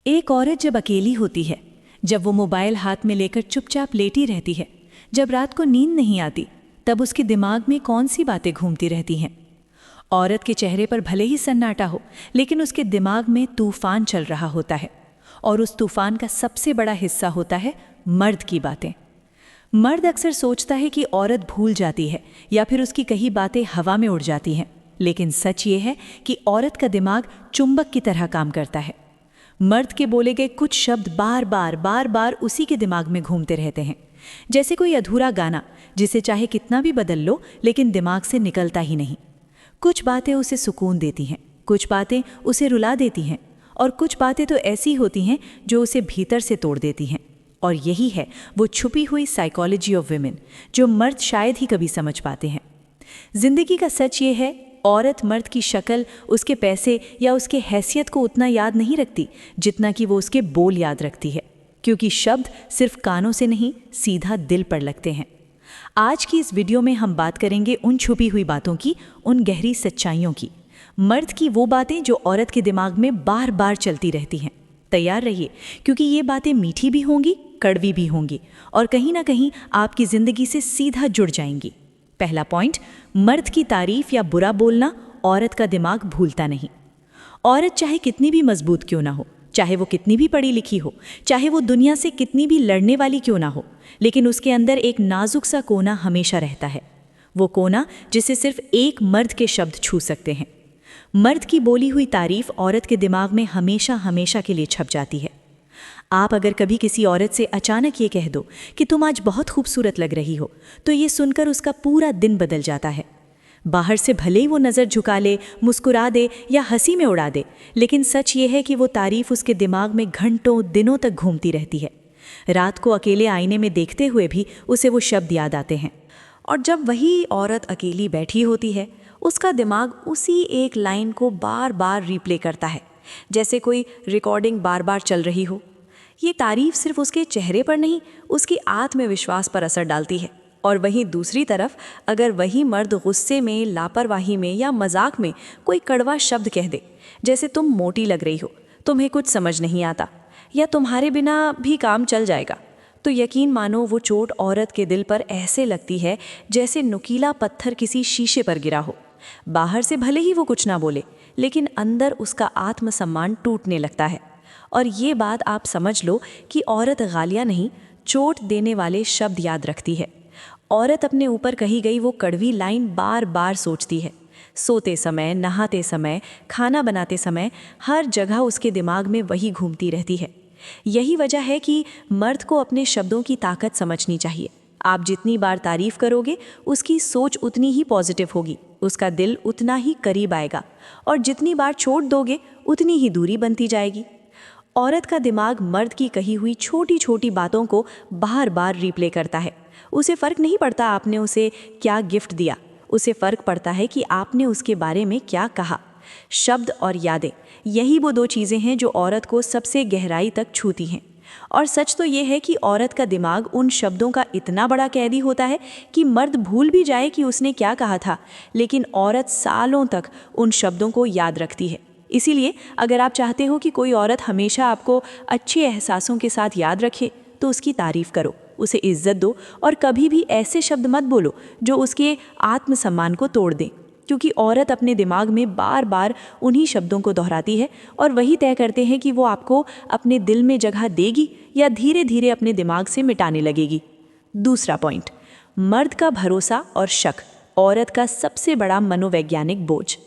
एक औरत जब अकेली होती है, जब वो मोबाइल हाथ में लेकर चुपचाप लेटी रहती है, जब रात को नींद नहीं आती, तब उसके दिमाग में कौन सी बातें घूमती रहती हैं। औरत के चेहरे पर भले ही सन्नाटा हो, लेकिन उसके दिमाग में तूफान चल रहा होता है, और उस तूफान का सबसे बड़ा हिस्सा होता है मर्द की बातें। मर्द अक्सर सोचता है कि औरत भूल जाती है या फिर उसकी कही बातें हवा में उड़ जाती हैं, लेकिन सच ये है कि औरत का दिमाग चुंबक की तरह काम करता है। मर्द के बोले गए कुछ शब्द बार बार उसी के दिमाग में घूमते रहते हैं, जैसे कोई अधूरा गाना जिसे चाहे कितना भी बदल लो लेकिन दिमाग से निकलता ही नहीं। कुछ बातें उसे सुकून देती हैं, कुछ बातें उसे रुला देती हैं, और कुछ बातें तो ऐसी होती हैं जो उसे भीतर से तोड़ देती हैं। और यही है वो छुपी हुई साइकोलॉजी ऑफ विमेन जो मर्द शायद ही कभी समझ पाते हैं। जिंदगी का सच ये है, औरत मर्द की शक्ल, उसके पैसे या उसके हैसियत को उतना याद नहीं रखती जितना कि वो उसके बोल याद रखती है, क्योंकि शब्द सिर्फ कानों से नहीं, सीधा दिल पर लगते हैं। आज की इस वीडियो में हम बात करेंगे उन छुपी हुई बातों की, उन गहरी सच्चाइयों की, मर्द की वो बातें जो औरत के दिमाग में बार बार चलती रहती हैं। तैयार रहिए, क्योंकि ये बातें मीठी भी होंगी, कड़वी भी होंगी, और कहीं ना कहीं आपकी ज़िंदगी से सीधा जुड़ जाएंगी। पहला पॉइंट, मर्द की तारीफ या बुरा बोलना औरत का दिमाग भूलता नहीं। औरत चाहे कितनी भी मजबूत क्यों ना हो, चाहे वो कितनी भी पढ़ी लिखी हो, चाहे वो दुनिया से कितनी भी लड़ने वाली क्यों ना हो, लेकिन उसके अंदर एक नाजुक सा कोना हमेशा रहता है। वो कोना जिसे सिर्फ एक मर्द के शब्द छू सकते हैं। मर्द की बोली हुई तारीफ औरत के दिमाग में हमेशा हमेशा के लिए छप जाती है। आप अगर कभी किसी औरत से अचानक ये कह दो कि तुम आज बहुत खूबसूरत लग रही हो, तो ये सुनकर उसका पूरा दिन बदल जाता है। बाहर से भले ही वो नज़र झुका ले, मुस्कुरा दे या हंसी में उड़ा दे, लेकिन सच ये है कि वो तारीफ उसके दिमाग में घंटों दिनों तक घूमती रहती है। रात को अकेले आईने में देखते हुए भी उसे वो शब्द याद आते हैं। और जब वही औरत अकेली बैठी होती है, उसका दिमाग उसी एक लाइन को बार बार रिप्ले करता है, जैसे कोई रिकॉर्डिंग बार बार चल रही हो। ये तारीफ सिर्फ उसके चेहरे पर नहीं, उसकी आत्मविश्वास पर असर डालती है। और वहीं दूसरी तरफ अगर वही मर्द गुस्से में, लापरवाही में या मजाक में कोई कड़वा शब्द कह दे, जैसे तुम मोटी लग रही हो, तुम्हें कुछ समझ नहीं आता, या तुम्हारे बिना भी काम चल जाएगा, तो यकीन मानो वो चोट औरत के दिल पर ऐसे लगती है जैसे नुकीला पत्थर किसी शीशे पर गिरा हो। बाहर से भले ही वो कुछ ना बोले, लेकिन अंदर उसका आत्मसम्मान टूटने लगता है। और ये बात आप समझ लो कि औरत गालियाँ नहीं, चोट देने वाले शब्द याद रखती है। औरत अपने ऊपर कही गई वो कड़वी लाइन बार बार सोचती है। सोते समय, नहाते समय, खाना बनाते समय, हर जगह उसके दिमाग में वही घूमती रहती है। यही वजह है कि मर्द को अपने शब्दों की ताकत समझनी चाहिए। आप जितनी बार तारीफ करोगे, उसकी सोच उतनी ही पॉजिटिव होगी, उसका दिल उतना ही करीब आएगा, और जितनी बार चोट दोगे, उतनी ही दूरी बनती जाएगी। औरत का दिमाग मर्द की कही हुई छोटी छोटी बातों को बार बार रिप्ले करता है। उसे फ़र्क नहीं पड़ता आपने उसे क्या गिफ्ट दिया, उसे फ़र्क पड़ता है कि आपने उसके बारे में क्या कहा। शब्द और यादें, यही वो दो चीज़ें हैं जो औरत को सबसे गहराई तक छूती हैं। और सच तो ये है कि औरत का दिमाग उन शब्दों का इतना बड़ा कैदी होता है कि मर्द भूल भी जाए कि उसने क्या कहा था, लेकिन औरत सालों तक उन शब्दों को याद रखती है। इसीलिए अगर आप चाहते हो कि कोई औरत हमेशा आपको अच्छे एहसासों के साथ याद रखे, तो उसकी तारीफ़ करो, उसे इज्जत दो, और कभी भी ऐसे शब्द मत बोलो जो उसके आत्मसम्मान को तोड़ दें, क्योंकि औरत अपने दिमाग में बार बार उन्हीं शब्दों को दोहराती है, और वही तय करते हैं कि वो आपको अपने दिल में जगह देगी या धीरे धीरे अपने दिमाग से मिटाने लगेगी। दूसरा पॉइंट, मर्द का भरोसा और शक औरत का सबसे बड़ा मनोवैज्ञानिक बोझ।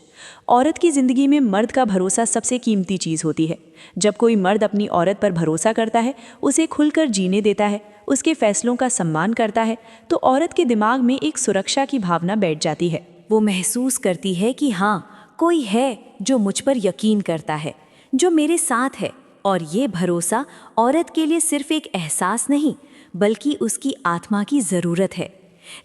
औरत की ज़िंदगी में मर्द का भरोसा सबसे कीमती चीज़ होती है। जब कोई मर्द अपनी औरत पर भरोसा करता है, उसे खुलकर जीने देता है, उसके फैसलों का सम्मान करता है, तो औरत के दिमाग में एक सुरक्षा की भावना बैठ जाती है। वो महसूस करती है कि हाँ, कोई है जो मुझ पर यकीन करता है, जो मेरे साथ है। और ये भरोसा औरत के लिए सिर्फ एक एहसास नहीं, बल्कि उसकी आत्मा की ज़रूरत है।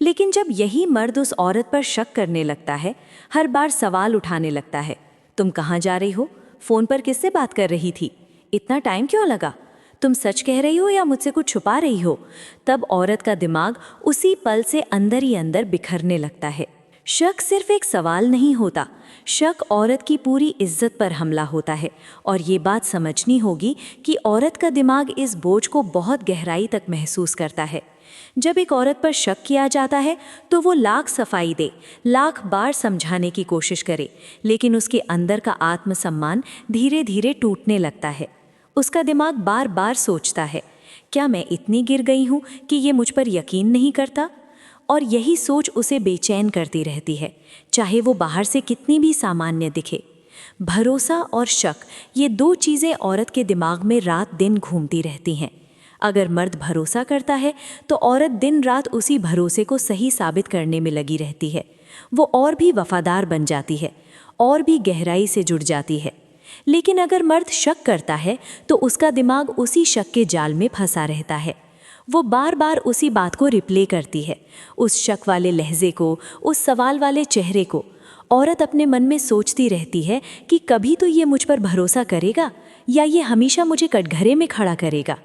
लेकिन जब यही मर्द उस औरत पर शक करने लगता है, हर बार सवाल उठाने लगता है, तुम कहाँ जा रही हो, फ़ोन पर किससे बात कर रही थी, इतना टाइम क्यों लगा, तुम सच कह रही हो या मुझसे कुछ छुपा रही हो, तब औरत का दिमाग उसी पल से अंदर ही अंदर बिखरने लगता है। शक सिर्फ एक सवाल नहीं होता, शक औरत की पूरी इज्जत पर हमला होता है। और ये बात समझनी होगी कि औरत का दिमाग इस बोझ को बहुत गहराई तक महसूस करता है। जब एक औरत पर शक किया जाता है तो वो लाख सफाई दे, लाख बार समझाने की कोशिश करे, लेकिन उसके अंदर का आत्मसम्मान धीरे धीरे टूटने लगता है। उसका दिमाग बार बार सोचता है, क्या मैं इतनी गिर गई हूँ कि ये मुझ पर यकीन नहीं करता? और यही सोच उसे बेचैन करती रहती है, चाहे वो बाहर से कितनी भी सामान्य दिखे। भरोसा और शक, ये दो चीज़ें औरत के दिमाग में रात दिन घूमती रहती हैं। अगर मर्द भरोसा करता है तो औरत दिन रात उसी भरोसे को सही साबित करने में लगी रहती है। वो और भी वफादार बन जाती है, और भी गहराई से जुड़ जाती है। लेकिन अगर मर्द शक करता है तो उसका दिमाग उसी शक के जाल में फंसा रहता है। वो बार बार उसी बात को रिप्ले करती है, उस शक वाले लहजे को, उस सवाल वाले चेहरे को। औरत अपने मन में सोचती रहती है कि कभी तो ये मुझ पर भरोसा करेगा, या ये हमेशा मुझे कटघरे में खड़ा करेगा।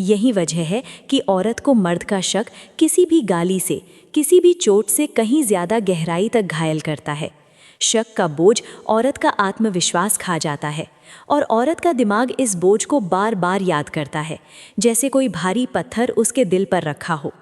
यही वजह है कि औरत को मर्द का शक किसी भी गाली से, किसी भी चोट से कहीं ज़्यादा गहराई तक घायल करता है। शक का बोझ औरत का आत्मविश्वास खा जाता है, और औरत का दिमाग इस बोझ को बार बार याद करता है, जैसे कोई भारी पत्थर उसके दिल पर रखा हो।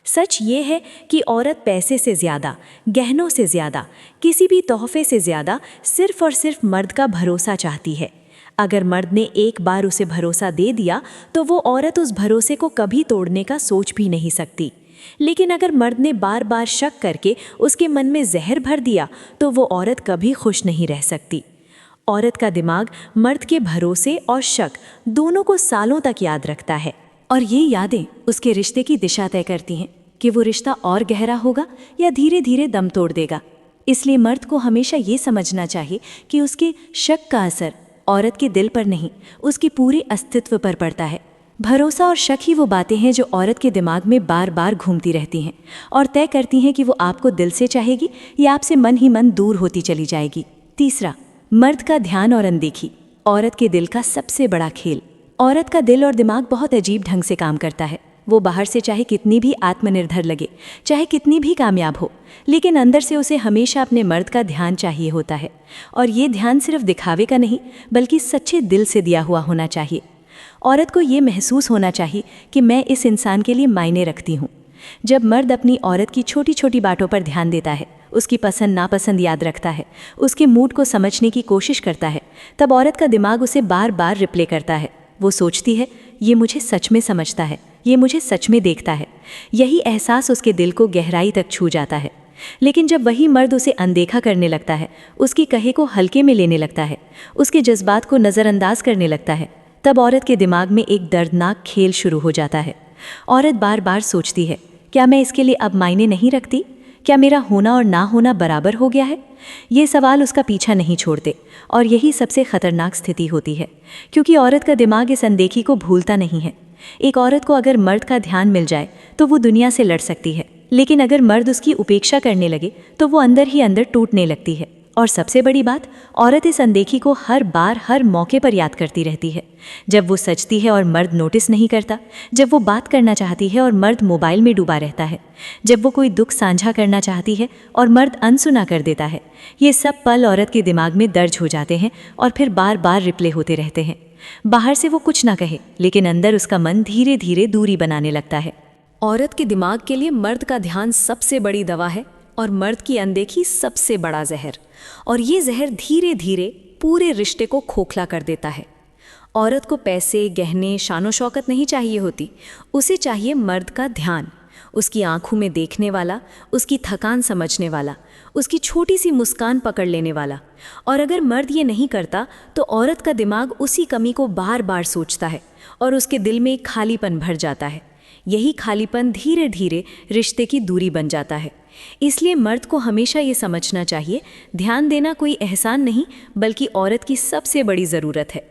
सच ये है कि औरत पैसे से ज़्यादा, गहनों से ज़्यादा, किसी भी तोहफे से ज़्यादा सिर्फ और सिर्फ मर्द का भरोसा चाहती है। अगर मर्द ने एक बार उसे भरोसा दे दिया तो वो औरत उस भरोसे को कभी तोड़ने का सोच भी नहीं सकती। लेकिन अगर मर्द ने बार बार शक करके उसके मन में जहर भर दिया तो वो औरत कभी खुश नहीं रह सकती। औरत का दिमाग मर्द के भरोसे और शक दोनों को सालों तक याद रखता है, और ये यादें उसके रिश्ते की दिशा तय करती हैं कि वो रिश्ता और गहरा होगा या धीरे धीरे दम तोड़ देगा। इसलिए मर्द को हमेशा ये समझना चाहिए कि उसके शक का असर औरत के दिल पर नहीं, उसके पूरे अस्तित्व पर पड़ता है। भरोसा और शक ही वो बातें हैं जो औरत के दिमाग में बार बार घूमती रहती हैं और तय करती हैं कि वो आपको दिल से चाहेगी या आपसे मन ही मन दूर होती चली जाएगी। तीसरा, मर्द का ध्यान और अनदेखी, औरत के दिल का सबसे बड़ा खेल। औरत का दिल और दिमाग बहुत अजीब ढंग से काम करता है। वो बाहर से चाहे कितनी भी आत्मनिर्भर लगे, चाहे कितनी भी कामयाब हो, लेकिन अंदर से उसे हमेशा अपने मर्द का ध्यान चाहिए होता है। और ये ध्यान सिर्फ दिखावे का नहीं, बल्कि सच्चे दिल से दिया हुआ होना चाहिए। औरत को ये महसूस होना चाहिए कि मैं इस इंसान के लिए मायने रखती हूँ। जब मर्द अपनी औरत की छोटी छोटी बातों पर ध्यान देता है, उसकी पसंद नापसंद याद रखता है, उसके मूड को समझने की कोशिश करता है, तब औरत का दिमाग उसे बार बार रिप्ले करता है। वो सोचती है, ये मुझे सच में समझता है, ये मुझे सच में देखता है। यही एहसास उसके दिल को गहराई तक छू जाता है। लेकिन जब वही मर्द उसे अनदेखा करने लगता है, उसकी कहे को हल्के में लेने लगता है, उसके जज्बात को नज़रअंदाज करने लगता है, तब औरत के दिमाग में एक दर्दनाक खेल शुरू हो जाता है। औरत बार बार सोचती है, क्या मैं इसके लिए अब मायने नहीं रखती? क्या मेरा होना और ना होना बराबर हो गया है? ये सवाल उसका पीछा नहीं छोड़ते, और यही सबसे खतरनाक स्थिति होती है, क्योंकि औरत का दिमाग इस अनदेखी को भूलता नहीं है। एक औरत को अगर मर्द का ध्यान मिल जाए तो वो दुनिया से लड़ सकती है, लेकिन अगर मर्द उसकी उपेक्षा करने लगे तो वो अंदर ही अंदर टूटने लगती है। और सबसे बड़ी बात, औरत इस अनदेखी को हर बार हर मौके पर याद करती रहती है। जब वो सचती है और मर्द नोटिस नहीं करता, जब वो बात करना चाहती है और मर्द मोबाइल में डूबा रहता है, जब वो कोई दुख साझा करना चाहती है और मर्द अनसुना कर देता है, ये सब पल औरत के दिमाग में दर्ज हो जाते हैं और फिर बार बार रिप्ले होते रहते हैं। बाहर से वो कुछ ना कहे, लेकिन अंदर उसका मन धीरे धीरे दूरी बनाने लगता है। औरत के दिमाग के लिए मर्द का ध्यान सबसे बड़ी दवा है और मर्द की अनदेखी सबसे बड़ा जहर। और ये जहर धीरे धीरे पूरे रिश्ते को खोखला कर देता है। औरत को पैसे, गहने, शानो शौकत नहीं चाहिए होती, उसे चाहिए मर्द का ध्यान, उसकी आंखों में देखने वाला, उसकी थकान समझने वाला, उसकी छोटी सी मुस्कान पकड़ लेने वाला। और अगर मर्द ये नहीं करता तो औरत का दिमाग उसी कमी को बार बार सोचता है और उसके दिल में एक खालीपन भर जाता है। यही खालीपन धीरे धीरे रिश्ते की दूरी बन जाता है। इसलिए मर्द को हमेशा ये समझना चाहिए, ध्यान देना कोई एहसान नहीं, बल्कि औरत की सबसे बड़ी ज़रूरत है।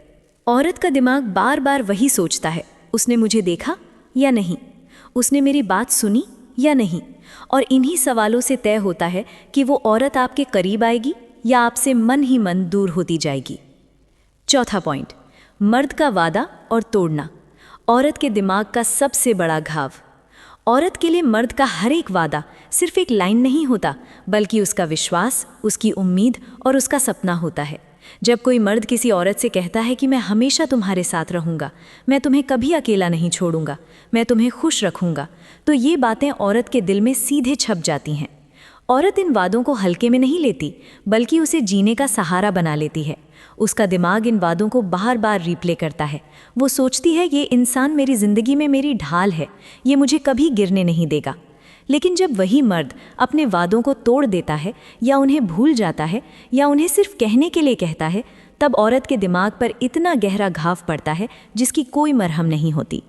औरत का दिमाग बार बार वही सोचता है, उसने मुझे देखा या नहीं, उसने मेरी बात सुनी या नहीं। और इन्हीं सवालों से तय होता है कि वो औरत आपके करीब आएगी या आपसे मन ही मन दूर होती जाएगी। चौथा पॉइंट, मर्द का वादा और तोड़ना, औरत के दिमाग का सबसे बड़ा घाव। औरत के लिए मर्द का हर एक वादा सिर्फ एक लाइन नहीं होता, बल्कि उसका विश्वास, उसकी उम्मीद और उसका सपना होता है। जब कोई मर्द किसी औरत से कहता है कि मैं हमेशा तुम्हारे साथ रहूँगा, मैं तुम्हें कभी अकेला नहीं छोड़ूंगा, मैं तुम्हें खुश रखूँगा, तो ये बातें औरत के दिल में सीधे छप जाती हैं। औरत इन वादों को हल्के में नहीं लेती, बल्कि उसे जीने का सहारा बना लेती है। उसका दिमाग इन वादों को बार बार रिप्ले करता है। वो सोचती है ये इंसान मेरी ज़िंदगी में मेरी ढाल है, ये मुझे कभी गिरने नहीं देगा। लेकिन जब वही मर्द अपने वादों को तोड़ देता है या उन्हें भूल जाता है या उन्हें सिर्फ कहने के लिए कहता है, तब औरत के दिमाग पर इतना गहरा घाव पड़ता है जिसकी कोई मरहम नहीं होती।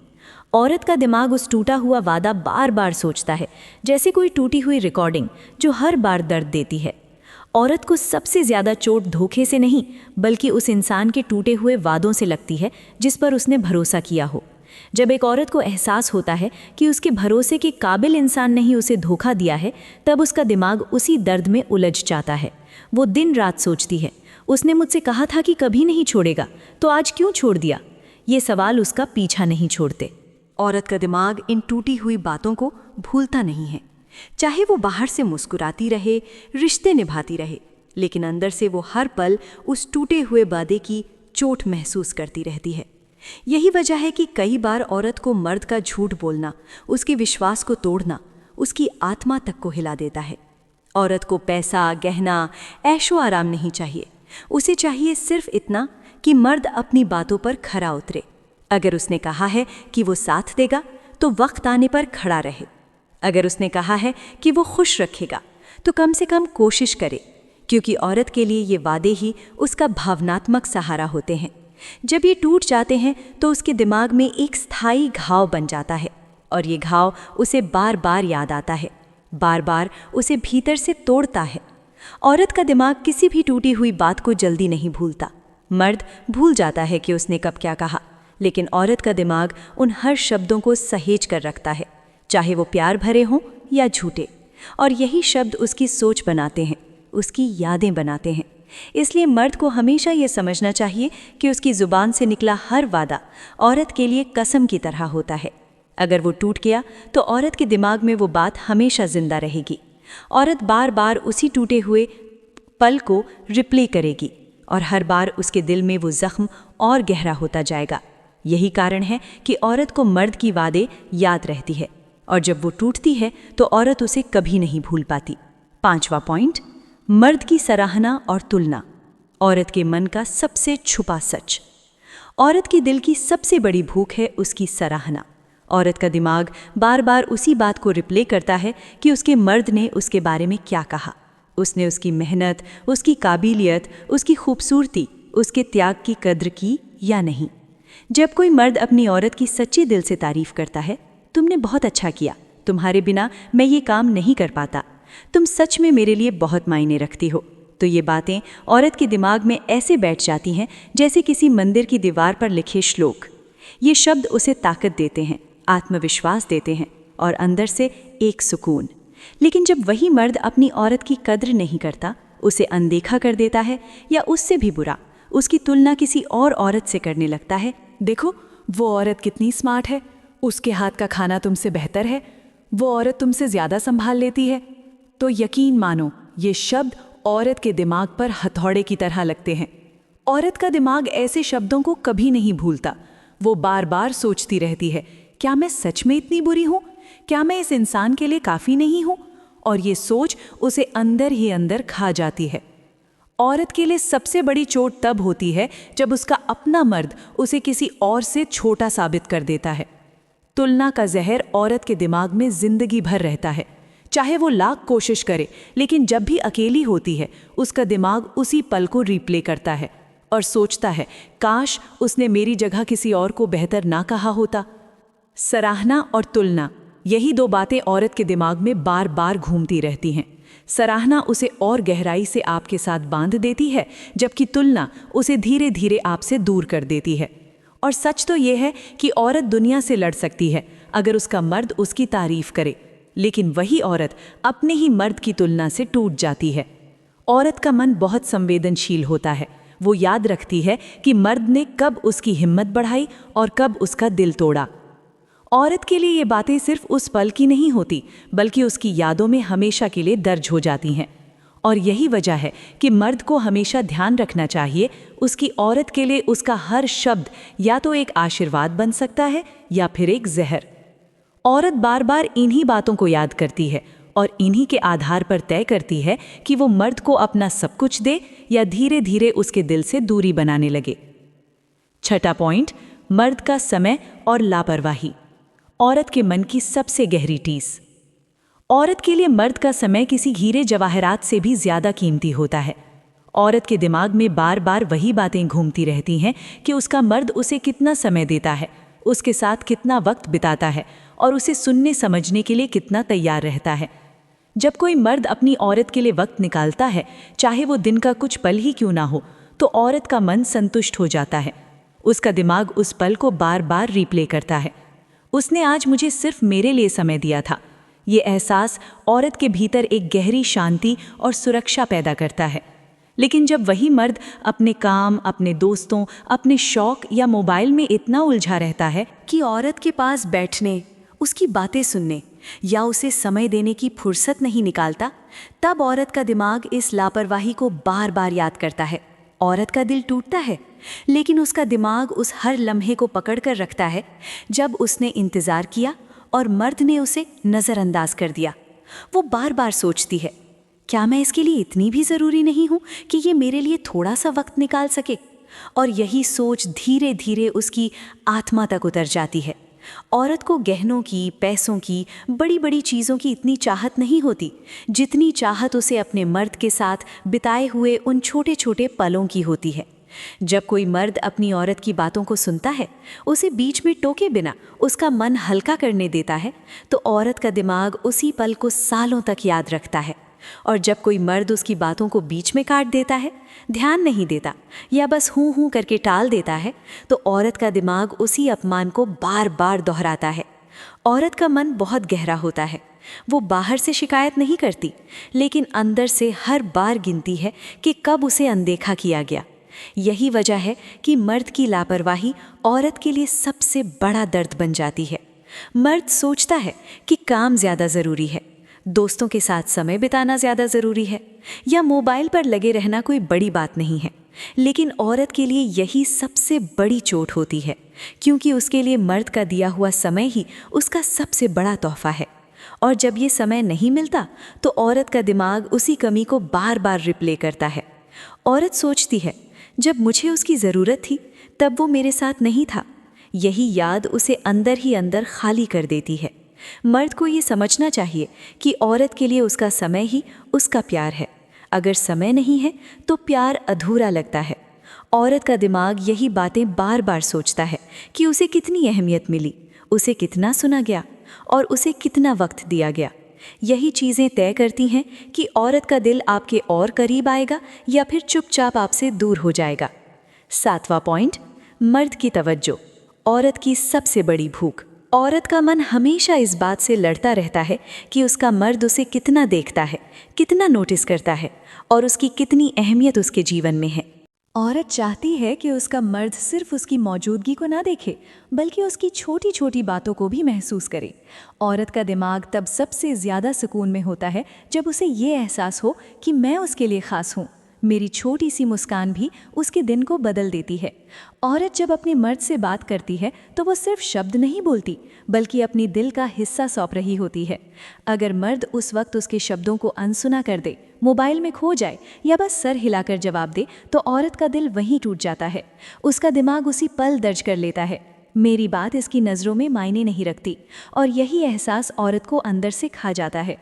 औरत का दिमाग उस टूटा हुआ वादा बार बार सोचता है, जैसे कोई टूटी हुई रिकॉर्डिंग जो हर बार दर्द देती है। औरत को सबसे ज़्यादा चोट धोखे से नहीं, बल्कि उस इंसान के टूटे हुए वादों से लगती है जिस पर उसने भरोसा किया हो। जब एक औरत को एहसास होता है कि उसके भरोसे के काबिल इंसान ने ही उसे धोखा दिया है, तब उसका दिमाग उसी दर्द में उलझ जाता है। वो दिन रात सोचती है, उसने मुझसे कहा था कि कभी नहीं छोड़ेगा, तो आज क्यों छोड़ दिया? ये सवाल उसका पीछा नहीं छोड़ते। औरत का दिमाग इन टूटी हुई बातों को भूलता नहीं है। चाहे वो बाहर से मुस्कुराती रहे, रिश्ते निभाती रहे, लेकिन अंदर से वो हर पल उस टूटे हुए वादे की चोट महसूस करती रहती है। यही वजह है कि कई बार औरत को मर्द का झूठ बोलना, उसके विश्वास को तोड़ना, उसकी आत्मा तक को हिला देता है। औरत को पैसा, गहना, ऐशो आराम नहीं चाहिए। उसे चाहिए सिर्फ इतना कि मर्द अपनी बातों पर खरा उतरे। अगर उसने कहा है कि वो साथ देगा, तो वक्त आने पर खड़ा रहे। अगर उसने कहा है कि वो खुश रखेगा, तो कम से कम कोशिश करे, क्योंकि औरत के लिए ये वादे ही उसका भावनात्मक सहारा होते हैं। जब ये टूट जाते हैं तो उसके दिमाग में एक स्थायी घाव बन जाता है, और ये घाव उसे बार बार याद आता है, बार बार उसे भीतर से तोड़ता है। औरत का दिमाग किसी भी टूटी हुई बात को जल्दी नहीं भूलता। मर्द भूल जाता है कि उसने कब क्या कहा, लेकिन औरत का दिमाग उन हर शब्दों को सहेज कर रखता है, चाहे वो प्यार भरे हों या झूठे। और यही शब्द उसकी सोच बनाते हैं, उसकी यादें बनाते हैं। इसलिए मर्द को हमेशा ये समझना चाहिए कि उसकी ज़ुबान से निकला हर वादा औरत के लिए कसम की तरह होता है। अगर वो टूट गया तो औरत के दिमाग में वो बात हमेशा जिंदा रहेगी। औरत बार बार उसी टूटे हुए पल को रिप्ले करेगी, और हर बार उसके दिल में वो ज़ख्म और गहरा होता जाएगा। यही कारण है कि औरत को मर्द की वादे याद रहती है, और जब वो टूटती है तो औरत उसे कभी नहीं भूल पाती। 5वां पॉइंट, मर्द की सराहना और तुलना। औरत के मन का सबसे छुपा सच। औरत की दिल की सबसे बड़ी भूख है उसकी सराहना। औरत का दिमाग बार बार उसी बात को रिप्ले करता है कि उसके मर्द ने उसके बारे में क्या कहा। उसने उसकी मेहनत, उसकी काबिलियत, उसकी खूबसूरती, उसके त्याग की कद्र की या नहीं। जब कोई मर्द अपनी औरत की सच्ची दिल से तारीफ करता है, तुमने बहुत अच्छा किया, तुम्हारे बिना मैं ये काम नहीं कर पाता, तुम सच में मेरे लिए बहुत मायने रखती हो, तो ये बातें औरत के दिमाग में ऐसे बैठ जाती हैं जैसे किसी मंदिर की दीवार पर लिखे श्लोक। ये शब्द उसे ताकत देते हैं, आत्मविश्वास देते हैं और अंदर से एक सुकून। लेकिन जब वही मर्द अपनी औरत की कद्र नहीं करता, उसे अनदेखा कर देता है, या उससे भी बुरा, उसकी तुलना किसी और औरत से करने लगता है, देखो वो औरत कितनी स्मार्ट है, उसके हाथ का खाना तुमसे बेहतर है, वो औरत तुमसे ज़्यादा संभाल लेती है, तो यकीन मानो ये शब्द औरत के दिमाग पर हथौड़े की तरह लगते हैं। औरत का दिमाग ऐसे शब्दों को कभी नहीं भूलता। वो बार बार सोचती रहती है, क्या मैं सच में इतनी बुरी हूँ? क्या मैं इस इंसान के लिए काफ़ी नहीं हूँ? और ये सोच उसे अंदर ही अंदर खा जाती है। औरत के लिए सबसे बड़ी चोट तब होती है जब उसका अपना मर्द उसे किसी और से छोटा साबित कर देता है। तुलना का जहर औरत के दिमाग में जिंदगी भर रहता है, चाहे वो लाख कोशिश करे, लेकिन जब भी अकेली होती है उसका दिमाग उसी पल को रिप्ले करता है और सोचता है, काश उसने मेरी जगह किसी और को बेहतर ना कहा होता। सराहना और तुलना, यही दो बातें औरत के दिमाग में बार बार घूमती रहती हैं। सराहना उसे और गहराई से आपके साथ बांध देती है, जबकि तुलना उसे धीरे धीरे आपसे दूर कर देती है। और सच तो ये है कि औरत दुनिया से लड़ सकती है अगर उसका मर्द उसकी तारीफ करे, लेकिन वही औरत अपने ही मर्द की तुलना से टूट जाती है। औरत का मन बहुत संवेदनशील होता है। वो याद रखती है कि मर्द ने कब उसकी हिम्मत बढ़ाई और कब उसका दिल तोड़ा। औरत के लिए ये बातें सिर्फ उस पल की नहीं होती, बल्कि उसकी यादों में हमेशा के लिए दर्ज हो जाती हैं। और यही वजह है कि मर्द को हमेशा ध्यान रखना चाहिए, उसकी औरत के लिए उसका हर शब्द या तो एक आशीर्वाद बन सकता है या फिर एक जहर। औरत बार बार इन्हीं बातों को याद करती है और इन्हीं के आधार पर तय करती है कि वो मर्द को अपना सब कुछ दे या धीरे धीरे उसके दिल से दूरी बनाने लगे। छठा पॉइंट, मर्द का समय और लापरवाही। औरत के मन की सबसे गहरी टीस। औरत के लिए मर्द का समय किसी हीरे जवाहरात से भी ज्यादा कीमती होता है। औरत के दिमाग में बार बार वही बातें घूमती रहती हैं कि उसका मर्द उसे कितना समय देता है, उसके साथ कितना वक्त बिताता है और उसे सुनने समझने के लिए कितना तैयार रहता है। जब कोई मर्द अपनी औरत के लिए वक्त निकालता है, चाहे वो दिन का कुछ पल ही क्यों ना हो, तो औरत का मन संतुष्ट हो जाता है। उसका दिमाग उस पल को बार बार रिप्ले करता है। उसने आज मुझे सिर्फ मेरे लिए समय दिया था। ये एहसास औरत के भीतर एक गहरी शांति और सुरक्षा पैदा करता है। लेकिन जब वही मर्द अपने काम, अपने दोस्तों, अपने शौक या मोबाइल में इतना उलझा रहता है कि औरत के पास बैठने, उसकी बातें सुनने या उसे समय देने की फुर्सत नहीं निकालता, तब औरत का दिमाग इस लापरवाही को बार बार याद करता है। औरत का दिल टूटता है, लेकिन उसका दिमाग उस हर लम्हे को पकड़ कर रखता है जब उसने इंतज़ार किया और मर्द ने उसे नज़रअंदाज कर दिया। वो बार बार सोचती है, क्या मैं इसके लिए इतनी भी ज़रूरी नहीं हूँ कि ये मेरे लिए थोड़ा सा वक्त निकाल सके? और यही सोच धीरे धीरे उसकी आत्मा तक उतर जाती है। औरत को गहनों की, पैसों की, बड़ी बड़ी चीज़ों की इतनी चाहत नहीं होती, जितनी चाहत उसे अपने मर्द के साथ बिताए हुए उन छोटे छोटे पलों की होती है। जब कोई मर्द अपनी औरत की बातों को सुनता है, उसे बीच में टोके बिना उसका मन हल्का करने देता है, तो औरत का दिमाग उसी पल को सालों तक याद रखता है। और जब कोई मर्द उसकी बातों को बीच में काट देता है, ध्यान नहीं देता या बस हूँ हूँ करके टाल देता है, तो औरत का दिमाग उसी अपमान को बार बार दोहराता है। औरत का मन बहुत गहरा होता है। वो बाहर से शिकायत नहीं करती, लेकिन अंदर से हर बार गिनती है कि कब उसे अनदेखा किया गया। यही वजह है कि मर्द की लापरवाही औरत के लिए सबसे बड़ा दर्द बन जाती है। मर्द सोचता है कि काम ज़्यादा ज़रूरी है, दोस्तों के साथ समय बिताना ज़्यादा ज़रूरी है, या मोबाइल पर लगे रहना कोई बड़ी बात नहीं है। लेकिन औरत के लिए यही सबसे बड़ी चोट होती है, क्योंकि उसके लिए मर्द का दिया हुआ समय ही उसका सबसे बड़ा तोहफा है। और जब ये समय नहीं मिलता, तो औरत का दिमाग उसी कमी को बार बार रिप्ले करता है। औरत सोचती है, जब मुझे उसकी ज़रूरत थी तब वो मेरे साथ नहीं था। यही याद उसे अंदर ही अंदर खाली कर देती है। मर्द को ये समझना चाहिए कि औरत के लिए उसका समय ही उसका प्यार है। अगर समय नहीं है तो प्यार अधूरा लगता है। औरत का दिमाग यही बातें बार बार सोचता है कि उसे कितनी अहमियत मिली, उसे कितना सुना गया और उसे कितना वक्त दिया गया। यही चीज़ें तय करती हैं कि औरत का दिल आपके और करीब आएगा या फिर चुपचाप आपसे दूर हो जाएगा। 7वां पॉइंट, मर्द की तवज्जो, औरत की सबसे बड़ी भूख। औरत का मन हमेशा इस बात से लड़ता रहता है कि उसका मर्द उसे कितना देखता है, कितना नोटिस करता है और उसकी कितनी अहमियत उसके जीवन में है। औरत चाहती है कि उसका मर्द सिर्फ उसकी मौजूदगी को ना देखे, बल्कि उसकी छोटी छोटी बातों को भी महसूस करे। औरत का दिमाग तब सबसे ज़्यादा सुकून में होता है जब उसे ये एहसास हो कि मैं उसके लिए ख़ास हूँ। मेरी छोटी सी मुस्कान भी उसके दिन को बदल देती है। औरत जब अपने मर्द से बात करती है तो वो सिर्फ शब्द नहीं बोलती, बल्कि अपनी दिल का हिस्सा सौंप रही होती है। अगर मर्द उस वक्त उसके शब्दों को अनसुना कर दे, मोबाइल में खो जाए या बस सर हिलाकर जवाब दे, तो औरत का दिल वहीं टूट जाता है। उसका दिमाग उसी पल दर्ज कर लेता है, मेरी बात इसकी नज़रों में मायने नहीं रखती। और यही एहसास औरत को अंदर से खा जाता है।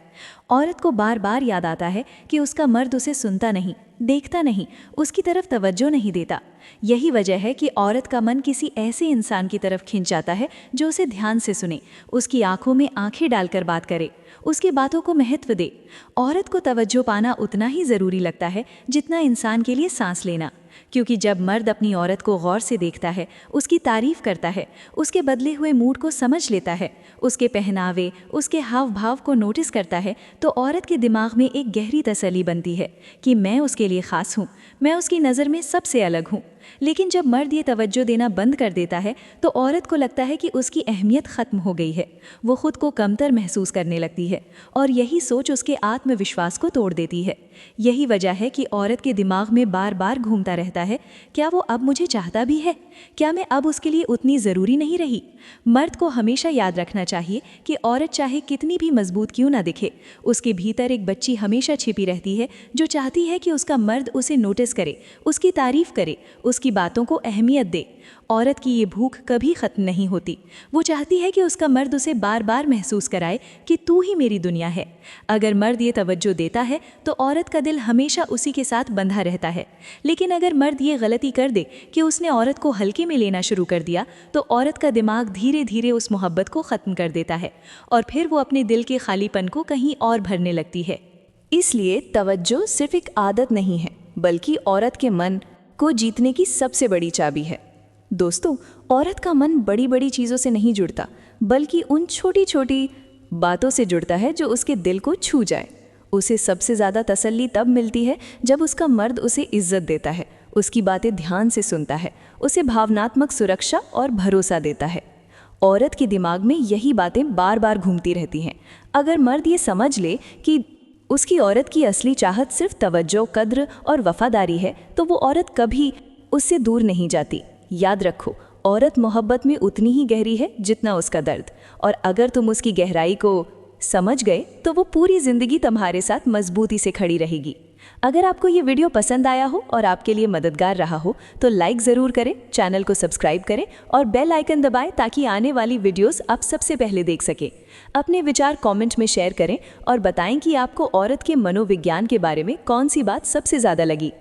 औरत को बार बार याद आता है कि उसका मर्द उसे सुनता नहीं, देखता नहीं, उसकी तरफ तवज्जो नहीं देता। यही वजह है कि औरत का मन किसी ऐसे इंसान की तरफ खिंच जाता है जो उसे ध्यान से सुने, उसकी आंखों में आंखें डालकर बात करे, उसकी बातों को महत्व दे। औरत को तवज्जो पाना उतना ही ज़रूरी लगता है जितना इंसान के लिए सांस लेना, क्योंकि जब मर्द अपनी औरत को गौर से देखता है, उसकी तारीफ करता है, उसके बदले हुए मूड को समझ लेता है, उसके पहनावे, उसके हाव भाव को नोटिस करता है, तो औरत के दिमाग में एक गहरी तसल्ली बनती है कि मैं उसके लिए ख़ास हूँ, मैं उसकी नज़र में सबसे अलग हूँ। लेकिन जब मर्द ये तवज्जो देना बंद कर देता है तो औरत को लगता है कि उसकी अहमियत ख़त्म हो गई है। वो खुद को कमतर महसूस करने लगती है और यही सोच उसके आत्मविश्वास को तोड़ देती है। यही वजह है कि औरत के दिमाग में बार बार घूमता रहता है, क्या वो अब मुझे चाहता भी है? क्या मैं अब उसके लिए उतनी ज़रूरी नहीं रही? मर्द को हमेशा याद रखना चाहिए कि औरत चाहे कितनी भी मजबूत क्यों ना दिखे, उसके भीतर एक बच्ची हमेशा छिपी रहती है जो चाहती है कि उसका मर्द उसे नोटिस करे, उसकी तारीफ करे, उसकी बातों को अहमियत दे। औरत की ये भूख कभी ख़त्म नहीं होती। वो चाहती है कि उसका मर्द उसे बार बार महसूस कराए कि तू ही मेरी दुनिया है। अगर मर्द ये तवज्जो देता है तो औरत का दिल हमेशा उसी के साथ बंधा रहता है। लेकिन अगर मर्द ये गलती कर दे कि उसने औरत को हल्के में लेना शुरू कर दिया तो औरत का दिमाग धीरे धीरे उस मोहब्बत को ख़त्म कर देता है और फिर वो अपने दिल के खालीपन को कहीं और भरने लगती है। इसलिए तवज्जो सिर्फ एक आदत नहीं है, बल्कि औरत के मन को जीतने की सबसे बड़ी चाबी है। दोस्तों, औरत का मन बड़ी बड़ी चीज़ों से नहीं जुड़ता, बल्कि उन छोटी छोटी बातों से जुड़ता है जो उसके दिल को छू जाए। उसे सबसे ज़्यादा तसल्ली तब मिलती है जब उसका मर्द उसे इज्जत देता है, उसकी बातें ध्यान से सुनता है, उसे भावनात्मक सुरक्षा और भरोसा देता है। औरत के दिमाग में यही बातें बार बार घूमती रहती हैं। अगर मर्द ये समझ ले कि उसकी औरत की असली चाहत सिर्फ तवज्जो, कद्र और वफादारी है, तो वो औरत कभी उससे दूर नहीं जाती। याद रखो, औरत मोहब्बत में उतनी ही गहरी है जितना उसका दर्द, और अगर तुम उसकी गहराई को समझ गए तो वो पूरी ज़िंदगी तुम्हारे साथ मजबूती से खड़ी रहेगी। अगर आपको ये वीडियो पसंद आया हो और आपके लिए मददगार रहा हो तो लाइक ज़रूर करें, चैनल को सब्सक्राइब करें और बेल आइकन दबाएं ताकि आने वाली वीडियोस आप सबसे पहले देख सकें। अपने विचार कमेंट में शेयर करें और बताएं कि आपको औरत के मनोविज्ञान के बारे में कौन सी बात सबसे ज़्यादा लगी।